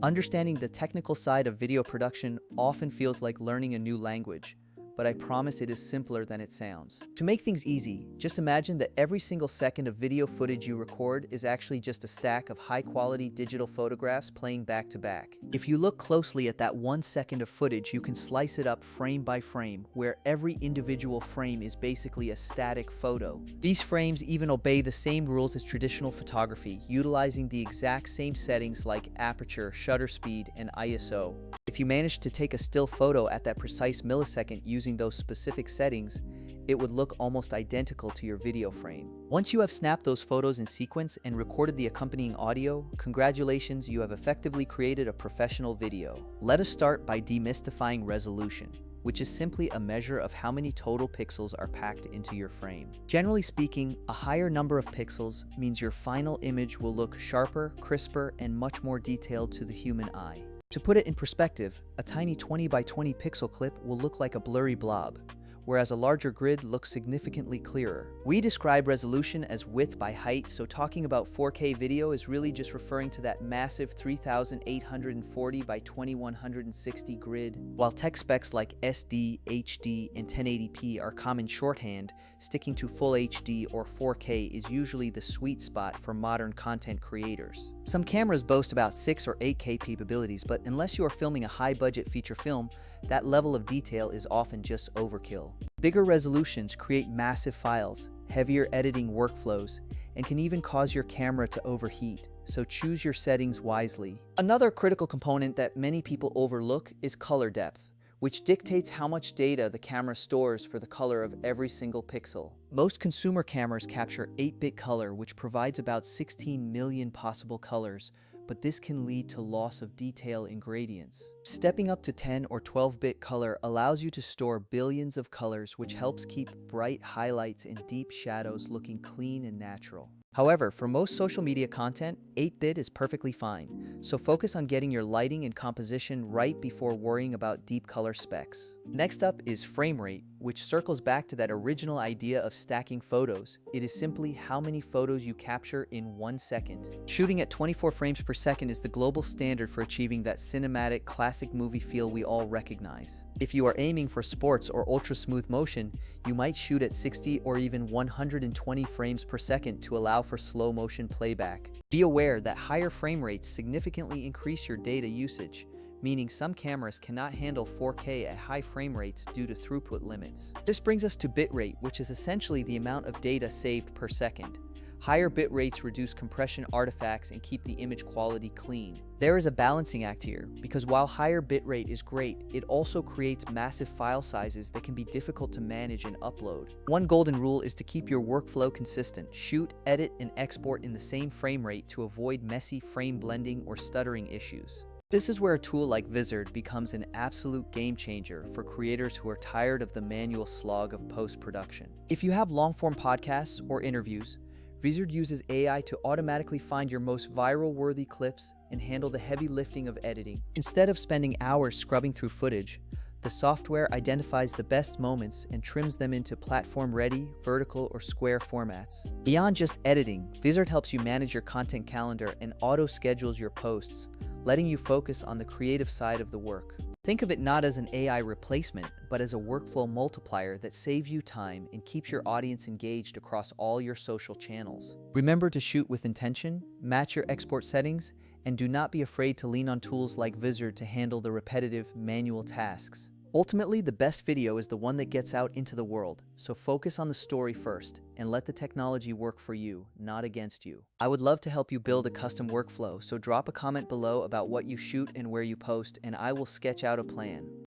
Understanding the technical side of video production often feels like learning a new language, but I promise it is simpler than it sounds. To make things easy, just imagine that every single second of video footage you record is actually just a stack of high-quality digital photographs playing back to back. If you look closely at that 1 second of footage, you can slice it up frame by frame, where every individual frame is basically a static photo. These frames even obey the same rules as traditional photography, utilizing the exact same settings like aperture, shutter speed, and ISO. If you managed to take a still photo at that precise millisecond using those specific settings, it would look almost identical to your video frame. Once you have snapped those photos in sequence and recorded the accompanying audio, congratulations, you have effectively created a professional video. Let us start by demystifying resolution, which is simply a measure of how many total pixels are packed into your frame. Generally speaking, a higher number of pixels means your final image will look sharper, crisper, and much more detailed to the human eye. To put it in perspective, a tiny 20 by 20 pixel clip will look like a blurry blob, whereas a larger grid looks significantly clearer. We describe resolution as width by height, so talking about 4K video is really just referring to that massive 3840 by 2160 grid. While tech specs like SD, HD, and 1080p are common shorthand, sticking to full HD or 4K is usually the sweet spot for modern content creators. Some cameras boast about 6 or 8K capabilities, but unless you are filming a high-budget feature film, that level of detail is often just overkill. Bigger resolutions create massive files, heavier editing workflows, and can even cause your camera to overheat, so choose your settings wisely. Another critical component that many people overlook is color depth, which dictates how much data the camera stores for the color of every single pixel. Most consumer cameras capture 8-bit color, which provides about 16 million possible colors, but this can lead to loss of detail in gradients. Stepping up to 10 or 12-bit color allows you to store billions of colors, which helps keep bright highlights and deep shadows looking clean and natural. However, for most social media content, 8-bit is perfectly fine, so focus on getting your lighting and composition right before worrying about deep color specs. Next up is frame rate, which circles back to that original idea of stacking photos. It is simply how many photos you capture in 1 second. Shooting at 24 frames per second is the global standard for achieving that cinematic, classic movie feel we all recognize. If you are aiming for sports or ultra-smooth motion, you might shoot at 60 or even 120 frames per second to allow for slow motion playback. Be aware that higher frame rates significantly increase your data usage, meaning some cameras cannot handle 4K at high frame rates due to throughput limits. This brings us to bitrate, which is essentially the amount of data saved per second. Higher bit rates reduce compression artifacts and keep the image quality clean. There is a balancing act here, because while higher bitrate is great, it also creates massive file sizes that can be difficult to manage and upload. One golden rule is to keep your workflow consistent. Shoot, edit, and export in the same frame rate to avoid messy frame blending or stuttering issues. This is where a tool like Bitrate becomes an absolute game changer for creators who are tired of the manual slog of post-production. If you have long-form podcasts or interviews, Bitrate uses AI to automatically find your most viral-worthy clips and handle the heavy lifting of editing. Instead of spending hours scrubbing through footage, the software identifies the best moments and trims them into platform-ready, vertical, or square formats. Beyond just editing, Bitrate helps you manage your content calendar and auto-schedules your posts, letting you focus on the creative side of the work. Think of it not as an AI replacement, but as a workflow multiplier that saves you time and keeps your audience engaged across all your social channels. Remember to shoot with intention, match your export settings, and do not be afraid to lean on tools like Bitrate to handle the repetitive, manual tasks. Ultimately, the best video is the one that gets out into the world, so focus on the story first and let the technology work for you, not against you. I would love to help you build a custom workflow, so drop a comment below about what you shoot and where you post, and I will sketch out a plan.